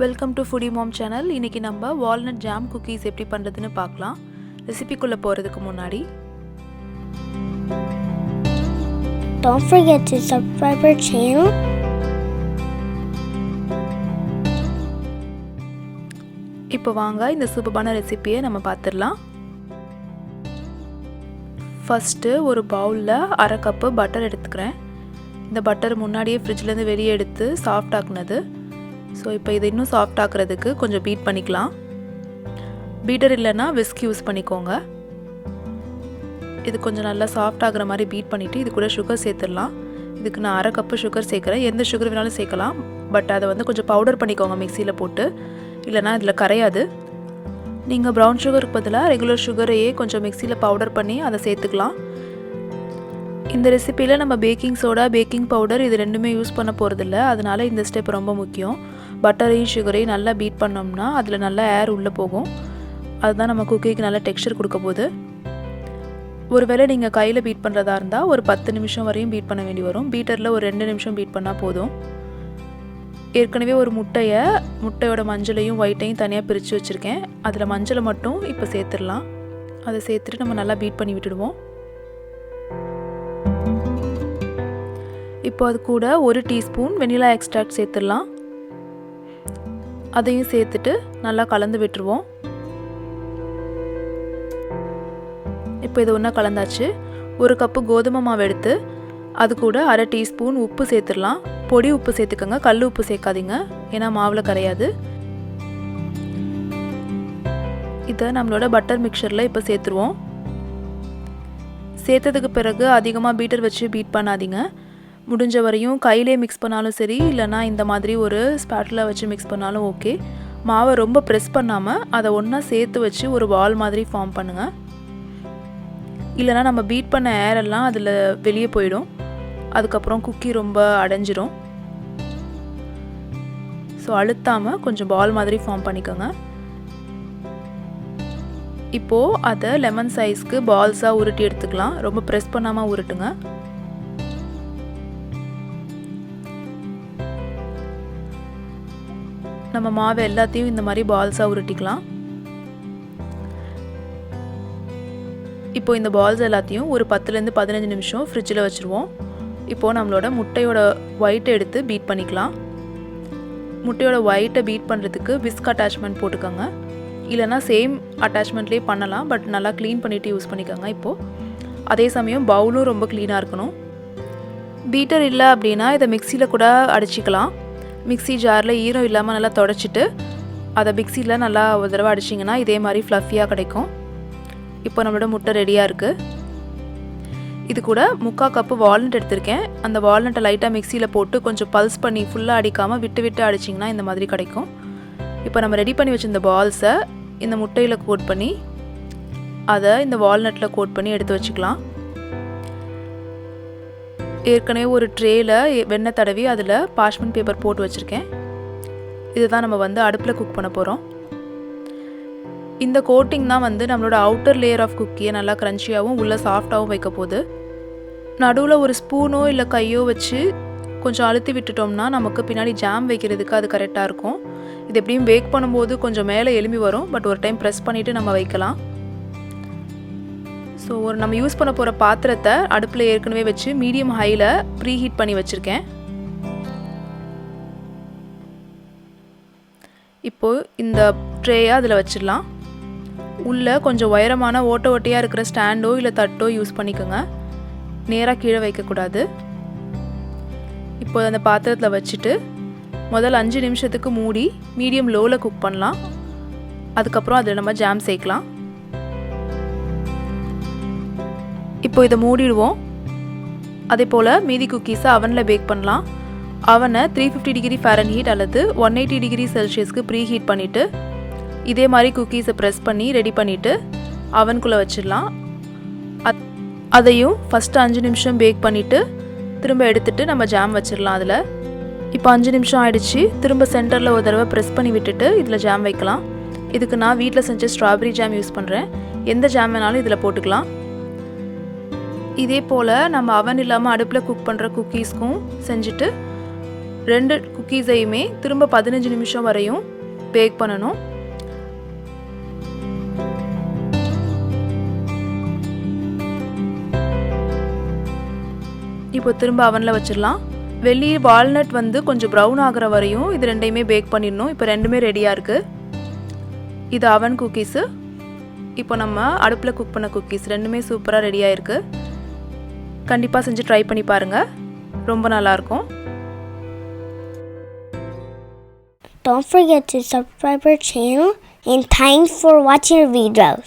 Welcome to foodie mom channel. இன்றைக்கி நம்ம walnut jam cookies எப்படி பண்ணுறதுன்னு பார்க்கலாம். ரெசிபிக்குள்ளே போகிறதுக்கு முன்னாடி don't forget to subscribe our channel. இப்போ வாங்க இந்த சூப்பரான ரெசிபியை நம்ம பார்த்துடலாம். ஃபஸ்ட்டு ஒரு பவுலில் அரை கப்பு பட்டர் எடுத்துக்கிறேன். இந்த பட்டர் முன்னாடியே ஃப்ரிட்ஜ்லேருந்து வெளியே எடுத்து சாஃப்ட் ஆக்குனது. ஸோ இப்போ இதை இன்னும் சாஃப்ட் ஆக்குறதுக்கு கொஞ்சம் பீட் பண்ணிக்கலாம். பீட்டர் இல்லைன்னா விஸ்க் யூஸ் பண்ணிக்கோங்க. இது கொஞ்சம் நல்லா சாஃப்ட் ஆகிற மாதிரி பீட் பண்ணிவிட்டு இது கூட சுகர் சேர்த்துடலாம். இதுக்கு நான் அரை கப்பு சுகர் சேர்க்குறேன். எந்த சுகர் வேணாலும் சேர்க்கலாம், பட் அதை வந்து கொஞ்சம் பவுடர் பண்ணிக்கோங்க மிக்சியில் போட்டு, இல்லைனா இதில் கரையாது. நீங்கள் ப்ரௌன் சுகருக்கு பதிலாக ரெகுலர் சுகரையே கொஞ்சம் மிக்சியில் பவுடர் பண்ணி அதை சேர்த்துக்கலாம். இந்த ரெசிப்பியில் நம்ம பேக்கிங் சோடா, பேக்கிங் பவுடர் இது ரெண்டுமே யூஸ் பண்ண போகிறதில்ல, அதனால் இந்த ஸ்டெப் ரொம்ப முக்கியம். பட்டரையும் சுகரையும் நல்லா பீட் பண்ணோம்னா அதில் நல்லா ஏர் உள்ளே போகும். அதுதான் நம்ம குக்கிக்கு நல்ல டெக்ஸ்சர் கொடுக்க போகுது. ஒருவேளை நீங்கள் கையில் பீட் பண்ணுறதா இருந்தால் ஒரு 10 நிமிஷம் வரையும் பீட் பண்ண வேண்டி வரும். பீட்டரில் ஒரு 2 நிமிஷம் பீட் பண்ணால் போதும். ஏற்கனவே ஒரு முட்டையோட மஞ்சளையும் ஒயிட்டையும் தனியாக பிரித்து வச்சுருக்கேன். அதில் மஞ்சளை மட்டும் இப்போ சேர்த்துடலாம். அதை சேர்த்துட்டு நம்ம நல்லா பீட் பண்ணி விட்டுடுவோம். இப்போ அது கூட 1 டீஸ்பூன் வெனிலா எக்ஸ்ட்ராக்ட் சேர்த்துடலாம். அதையும் சேர்த்துட்டு நல்லா கலந்து விட்டுருவோம். இப்போ இது ஒன்றா கலந்தாச்சு. 1 கப்பு கோதுமை மாவு எடுத்து அது கூட அரை டீஸ்பூன் உப்பு சேர்த்துடலாம். பொடி உப்பு சேர்த்துக்கோங்க, கல் உப்பு சேர்க்காதீங்க, ஏன்னா மாவில் கரையாது. இதை நம்மளோட பட்டர் மிக்சரில் இப்போ சேர்த்துருவோம். சேர்த்ததுக்கு பிறகு அதிகமாக பீட்டர் வச்சு பீட் பண்ணாதீங்க. முடிஞ்ச வரையும் கையிலே மிக்ஸ் பண்ணாலும் சரி, இல்லைனா இந்த மாதிரி ஒரு ஸ்பாட்டில் வச்சு மிக்ஸ் பண்ணாலும் ஓகே. மாவை ரொம்ப ப்ரெஸ் பண்ணாமல் அதை ஒன்றா சேர்த்து வச்சு ஒரு பால் மாதிரி ஃபார்ம் பண்ணுங்கள். இல்லைனா நம்ம பீட் பண்ண ஏரெல்லாம் அதில் வெளியே போயிடும். அதுக்கப்புறம் குக்கி ரொம்ப அடைஞ்சிரும். ஸோ அழுத்தாமல் கொஞ்சம் பால் மாதிரி ஃபார்ம் பண்ணிக்கோங்க. இப்போது அதை லெமன் சைஸ்க்கு பால்ஸாக உருட்டி எடுத்துக்கலாம். ரொம்ப ப்ரெஸ் பண்ணாமல் உருட்டுங்க. நம்ம மாவு எல்லாத்தையும் இந்த மாதிரி பால்ஸாக உருட்டிக்கலாம். இப்போ இந்த பால்ஸ் எல்லாத்தையும் ஒரு 10லேருந்து 15 நிமிஷம் ஃப்ரிட்ஜில் வச்சுருவோம். இப்போது நம்மளோட முட்டையோட ஒயிட்டை எடுத்து பீட் பண்ணிக்கலாம். முட்டையோட ஒயிட்டை பீட் பண்ணுறதுக்கு விஸ்க் அட்டாச்மெண்ட் போட்டுக்கோங்க. இல்லைனா சேம் அட்டாச்மெண்ட்லேயே பண்ணலாம், பட் நல்லா க்ளீன் பண்ணிவிட்டு யூஸ் பண்ணிக்கோங்க. இப்போது அதே சமயம் பவுலும் ரொம்ப க்ளீனாக இருக்கணும். பீட்டர் இல்லை அப்படின்னா இதை மிக்சியில் கூட அடிச்சிக்கலாம். மிக்சி ஜாரில் ஈரம் இல்லாமல் நல்லா தொடச்சிட்டு அதை மிக்சியில் நல்லா ஒரு தடவை அடிச்சிங்கன்னா இதே மாதிரி ஃப்ளஃபியாக கிடைக்கும். இப்போ நம்மளோட முட்டை ரெடியாக இருக்குது. இது கூட 3/4 கப்பு வால்நட் எடுத்திருக்கேன். அந்த வால்நட்டை லைட்டாக மிக்சியில் போட்டு கொஞ்சம் பல்ஸ் பண்ணி ஃபுல்லாக அடிக்காமல் விட்டு அடிச்சிங்கன்னா இந்த மாதிரி கிடைக்கும். இப்போ நம்ம ரெடி பண்ணி வச்சுருந்த பால்ஸை இந்த முட்டையில் கோட் பண்ணி அதை இந்த வால்நட்டில் கோட் பண்ணி எடுத்து வச்சுக்கலாம். ஏற்கனவே ஒரு ட்ரேயில் வெண்ணெய் தடவி அதில் பார்ச்மெண்ட் பேப்பர் போட்டு வச்சுருக்கேன். இதுதான் நம்ம வந்து அடுப்பில் குக் பண்ண போகிறோம். இந்த கோட்டிங் தான் வந்து நம்மளோட அவுட்டர் லேயர் ஆஃப் குக்கியை நல்லா க்ரன்ச்சியாகவும் உள்ள சாஃப்டாகவும் வைக்க போகுது. நடுவில் ஒரு ஸ்பூனோ இல்லை கையோ வச்சு கொஞ்சம் அழுத்தி விட்டுட்டோம்னா நமக்கு பின்னாடி ஜாம் வைக்கிறதுக்கு அது கரெக்டாக இருக்கும். இது எப்படியும் பேக் பண்ணும்போது கொஞ்சம் மேலே எலும்பி வரும், பட் ஒரு டைம் ப்ரெஸ் பண்ணிவிட்டு நம்ம வைக்கலாம். ஸோ நம்ம யூஸ் பண்ண போகிற பாத்திரத்தை அடுப்பில் ஏற்கனவே வச்சு மீடியம் ஹையில் ப்ரீ ஹீட் பண்ணி வச்சுருக்கேன். இப்போது இந்த ட்ரேயை அதில் வச்சிடலாம். உள்ளே கொஞ்சம் உயரமான ஓட்டையாக இருக்கிற ஸ்டாண்டோ இல்லை தட்டோ யூஸ் பண்ணிக்கோங்க. நேராக கீழே வைக்கக்கூடாது. இப்போ அந்த பாத்திரத்தில் வச்சுட்டு முதல் 5 நிமிஷத்துக்கு மூடி மீடியம் லோவில் குக் பண்ணலாம். அதுக்கப்புறம் அதில் நம்ம ஜாம் சேர்க்கலாம். இப்போ இதை மூடிடுவோம். அதே போல் மீதி குக்கீஸை அவனில் பேக் பண்ணலாம். அவனை 350 டிகிரி ஃபாரன்ஹீட் அல்லது 180 டிகிரி செல்சியஸ்க்கு ப்ரீ ஹீட் பண்ணிவிட்டு இதே மாதிரி குக்கீஸை ப்ரெஸ் பண்ணி ரெடி பண்ணிவிட்டு அவனுக்குள்ளே வச்சிடலாம். அதையும் ஃபஸ்ட்டு 5 நிமிஷம் பேக் பண்ணிவிட்டு திரும்ப எடுத்துகிட்டு நம்ம ஜாம் வச்சிடலாம் அதில். இப்போ 5 நிமிஷம் ஆகிடுச்சு. திரும்ப சென்டரில் ஒரு தடவை ப்ரெஸ் பண்ணி விட்டுட்டு இதில் ஜாம் வைக்கலாம். இதுக்கு நான் வீட்டில் செஞ்ச ஸ்ட்ராபெரி ஜாம் யூஸ் பண்ணுறேன். எந்த ஜாம் வேணாலும் இதில் போட்டுக்கலாம். இதே போல் நம்ம அவன் இல்லாமல் அடுப்பில் குக் பண்ணுற குக்கீஸ்க்கும் செஞ்சுட்டு 2 குக்கீஸையுமே திரும்ப 15 நிமிஷம் வரையும் பேக் பண்ணணும். இப்போ திரும்ப அவனில் வச்சிடலாம். வெளியே வால்நட் வந்து கொஞ்சம் ப்ரௌன் ஆகிற வரையும் இது ரெண்டையுமே பேக் பண்ணிடணும். இப்போ ரெண்டுமே ரெடியாக இருக்குது. இது அவன் குக்கீஸு. இப்போ நம்ம அடுப்பில் குக் பண்ண குக்கீஸ் ரெண்டுமே சூப்பராக ரெடியாக இருக்குது. கண்டிப்பாக செஞ்சு ட்ரை பண்ணி பாருங்கள், ரொம்ப நல்லாயிருக்கும். Don't forget to subscribe our channel and thanks for watching our videos.